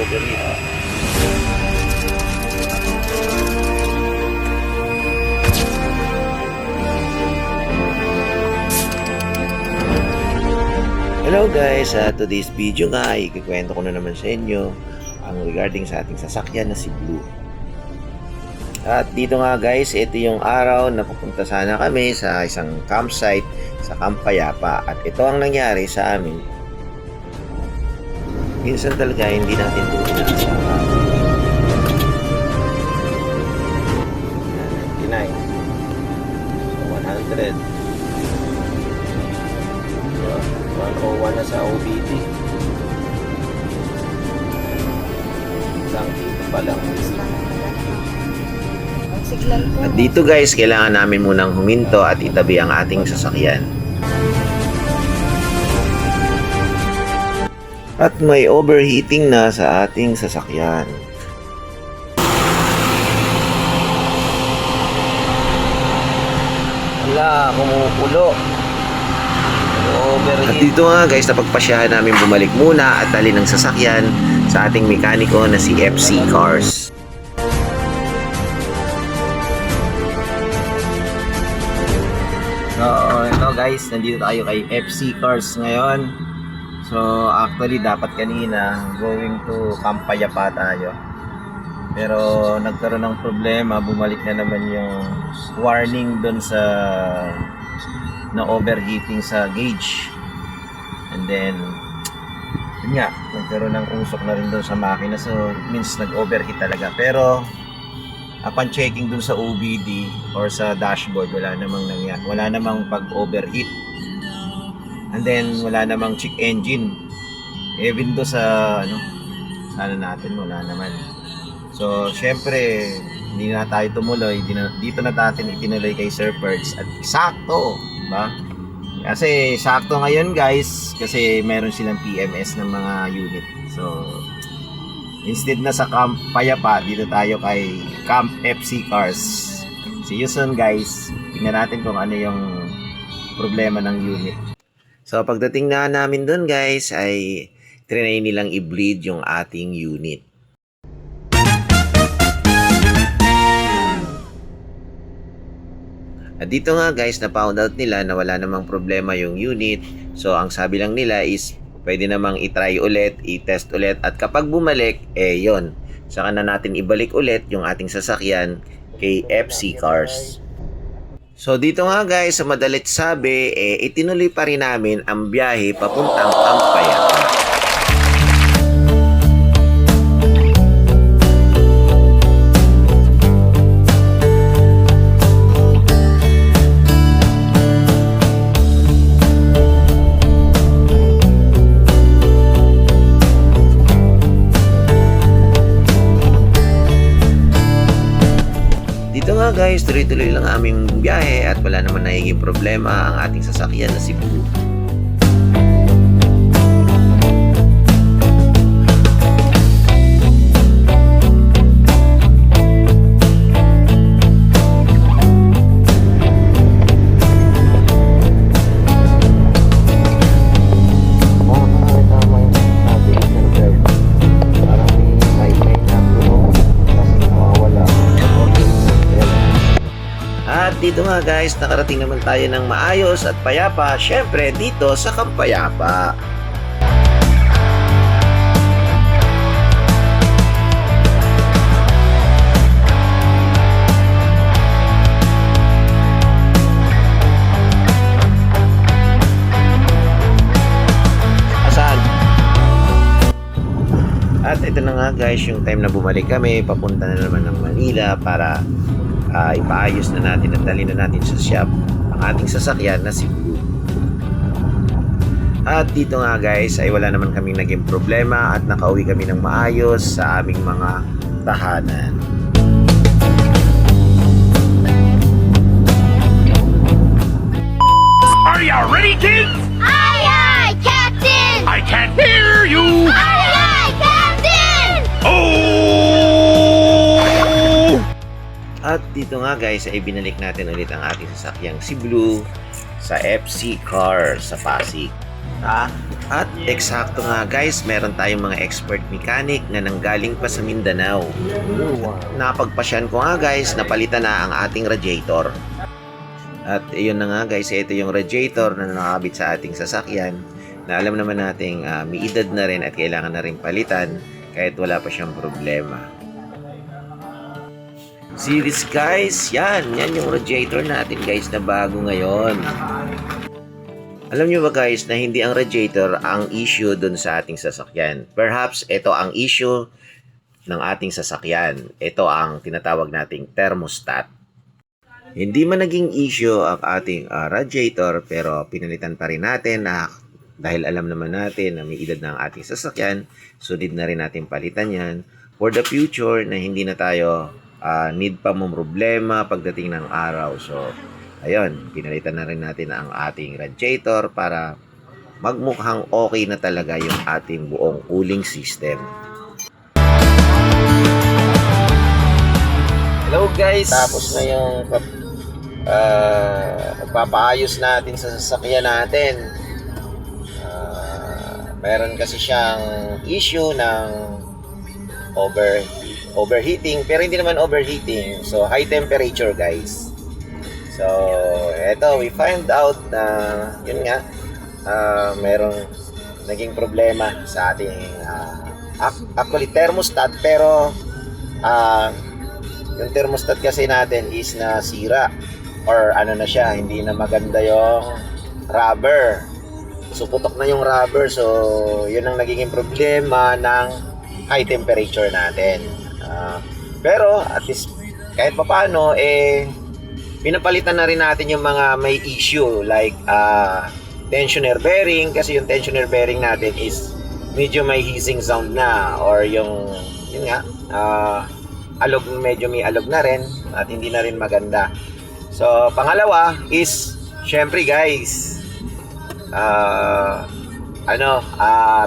overheat. Hello guys, sa today's video nga, ikikwento ko na naman sa inyo ang regarding sa ating sasakyan na si Blue. At dito nga guys, ito yung araw na pupunta sana kami sa isang campsite sa Camp Payapa. At ito ang nangyari sa amin. Minsan talaga hindi natin ito inaasahan. 99 100 101 na sa OBD. Isang dito pa lang. At dito guys, kailangan namin munang huminto at itabi ang ating sasakyan. At may overheating na sa ating sasakyan. Wala, kumukulo. At dito nga guys, napagpasyahan namin bumalik muna at dalhin ng sasakyan sa ating mekaniko na si FC Cars. So ito guys, nandito tayo kay FC Cars ngayon. So actually dapat kanina going to Camp Payapa tayo. Pero nagkaroon ng problema, bumalik na naman yung warning doon sa na overheating sa gauge. And then yun nga, nagkaroon ng usok na rin doon sa makina, so it means nag-overheat talaga. Pero upon checking doon sa OBD or sa dashboard, wala namang pag-overheat. And then wala namang check engine, even do sa sana natin wala naman. So syempre hindi na tayo tumuloy, dito na natin itinuloy kay Sir Perds. At sakto ba? Kasi sakto ngayon guys, kasi meron silang PMS ng mga unit. So instead na sa Camp Payapa, dito tayo kay Camp FC Cars. See you soon guys. Tingnan natin kung ano yung problema ng unit. So pagdating na namin dun guys, ay trinay nilang i-bleed yung ating unit. At dito nga guys, na-found out nila na wala namang problema yung unit. So ang sabi lang nila is pwede namang i-try ulit, i-test ulit. At kapag bumalik, yon, saka na natin ibalik ulit yung ating sasakyan kay FC Cars. So dito nga guys, sa madalit sabi, itinuloy pa rin namin ang biyahe papuntang Camp Payapa. Dito nga guys, tuloy-tuloy lang aming biyahe at wala naman nagiging problema ang ating sasakyan na si Blue. Dito nga guys, nakarating naman tayo ng maayos at payapa, syempre dito sa Camp Payapa. Asan? At ito na nga guys, yung time na bumalik kami, papunta na naman ng Manila para ipaayos na natin at dalhin na natin sa shop ang ating sasakyan na si Blue. At dito nga guys ay wala naman kaming naging problema at nakauwi kami ng maayos sa aming mga tahanan. Are you ready, kids? Aye, aye, Captain! I can't hear you! Aye, aye, Captain! Oh! At dito nga guys ay binalik natin ulit ang ating sasakyang si Blue sa FC Cars sa Pasig. At eksakto nga guys, meron tayong mga expert mechanic na nanggaling pa sa Mindanao. Napagpasyan ko nga guys, napalitan na ang ating radiator. At iyon na nga guys, ito yung radiator na nakakabit sa ating sasakyan na alam naman nating may edad na rin at kailangan na rin palitan kahit wala pa siyang problema. Series guys, yan yung radiator natin guys na bago ngayon. Alam nyo ba guys na hindi ang radiator ang issue dun sa ating sasakyan. Perhaps ito ang issue ng ating sasakyan. Ito ang tinatawag nating thermostat. Hindi man naging issue ang ating radiator pero pinalitan pa rin natin dahil alam naman natin na may edad na ang ating sasakyan. Sunod na rin natin palitan yan for the future na hindi na tayo need pa mong problema pagdating ng araw. So ayun, pinalitan na rin natin ang ating radiator para magmukhang okay na talaga yung ating buong cooling system. Hello guys! Tapos na yung pagpapaayos natin sa sasakyan natin. Meron kasi siyang issue ng overheating, pero hindi naman overheating. So high temperature guys. So, eto, we find out na, yun nga, merong naging problema sa ating, actually, thermostat, pero, yung thermostat kasi natin is nasira, or ano na siya, hindi na maganda yung rubber. So, putok na yung rubber, so, yun ang naging problema ng high temperature natin. Pero, at least, kahit papaano, pinapalitan na rin natin yung mga may issue like tensioner bearing, kasi yung tensioner bearing natin is medyo may hissing sound na, or yun nga, alog, medyo may alog na rin at hindi na rin maganda. So pangalawa is syempre guys,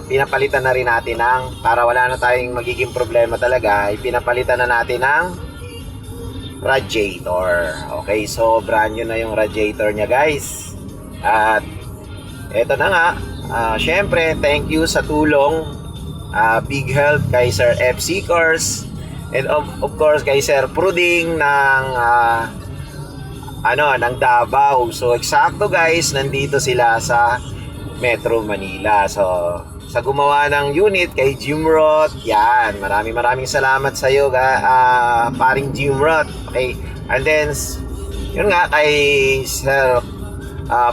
pinapalitan na rin natin para wala na tayong magiging problema talaga, pinapalitan na natin ng radiator. Okay, so brand new na yung radiator niya guys. At eto na nga, syempre thank you sa tulong, big help kay Sir FC Cars, and of course kay Sir Pruding ng ng Davao. So eksakto guys, nandito sila sa Metro Manila. So sa gumawa ng unit kay Jimrod, yan, maraming salamat sa iyo paring Jimrod. Okay, and then yun nga kay Sir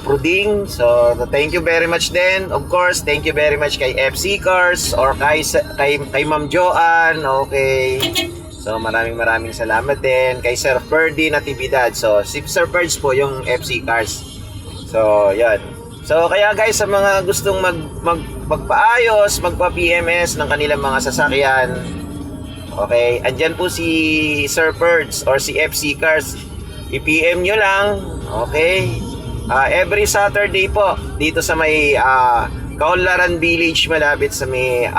Pruding. So thank you very much din. Of course, thank you very much kay FC Cars or kay Ma'am Joanne. Okay, so maraming salamat din kay Sir Ferdy Natividad. So si Sir Ferds po yung FC Cars. So yan. So kaya guys, sa mga gustong magpaayos, magpa-PMS ng kanilang mga sasakyan, okay, andyan po si Sir Ferds or si FC Cars. I-PM nyo lang, okay? Every Saturday po dito sa may Kaunlaran Village, malapit sa may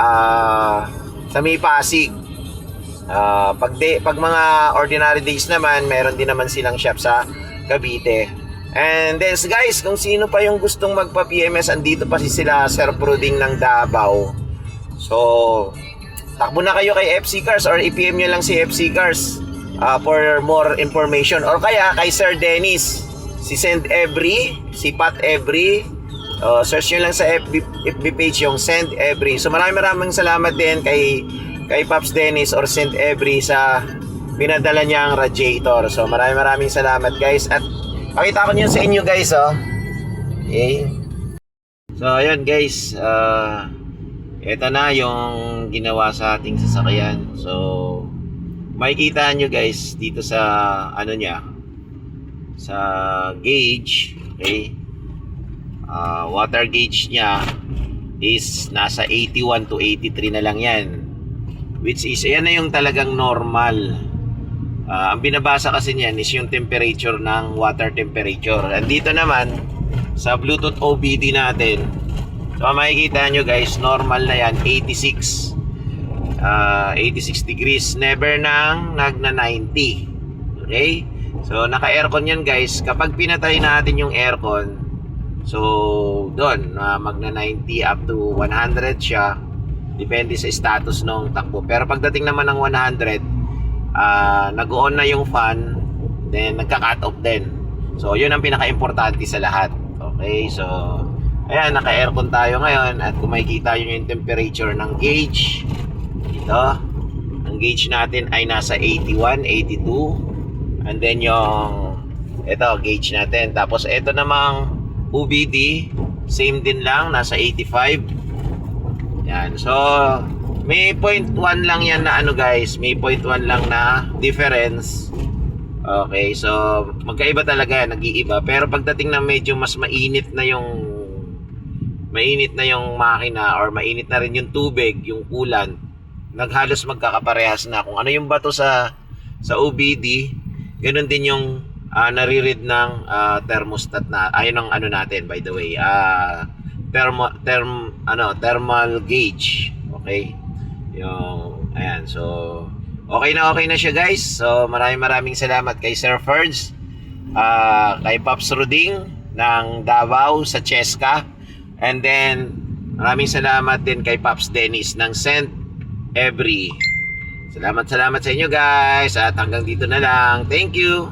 Pasig. Pag mga ordinary days naman, meron din naman silang shop sa Cavite. And then guys, kung sino pa yung gustong magpa-PMS, andito pa sila Sir Pruding ng Davao. So takbo na kayo kay FC Cars or i-PM nyo lang si FC Cars for more information, or kaya kay Sir Dennis, si Send Every, si Pat Every. Search nyo lang sa FB page yung Send Every. So maraming salamat din kay Pops Dennis or Send Every sa pinadala niyang radiator. So maraming salamat guys. At pakita ko niyo sa inyo guys, okay. So ayun guys, ito na yung ginawa sa ating sasakyan. So makikita nyo guys dito sa sa gauge, okay. Water gauge niya is nasa 81 to 83 na lang yan, which is yan na yung talagang normal. Ang binabasa kasi niyan is yung temperature ng water temperature. Andito naman sa Bluetooth OBD natin, so makikita nyo guys, normal na yan, 86 degrees, never nang nagna 90. Okay, so naka aircon yan guys. Kapag pinatay natin yung aircon, So, doon, magna 90 up to 100 siya. Depende sa status ng takbo. Pero pagdating naman ng 100, nag-on na yung fan, then nagka-cut off din. So, yun ang pinaka-importante sa lahat. Okay, so, ayan, naka-aircon tayo ngayon. At kung makikita nyo yung temperature ng gauge, ito, ang gauge natin ay nasa 81, 82. And then yung, ito, gauge natin. Tapos, ito namang OBD, same din lang, nasa 85. Yan, so, may 0.1 lang yan na ano guys, may 0.1 lang na difference. Okay, so magkaiba talaga, nag-iiba. Pero pagdating na medyo mas mainit na yung makina or mainit na rin yung tubig, yung coolant, naghalos magkakaparehas na. Kung ano yung bato sa OBD, ganoon din yung nare-read ng thermostat na. Ayun ang ano natin, by the way. Thermal gauge. Okay? Yung ayan, so okay na siya guys. So maraming salamat kay Sir Ferds, kay Pops Ruding ng Davao sa Cheska, and then maraming salamat din kay Pops Dennis ng St. Every. Salamat sa inyo guys, at hanggang dito na lang. Thank you.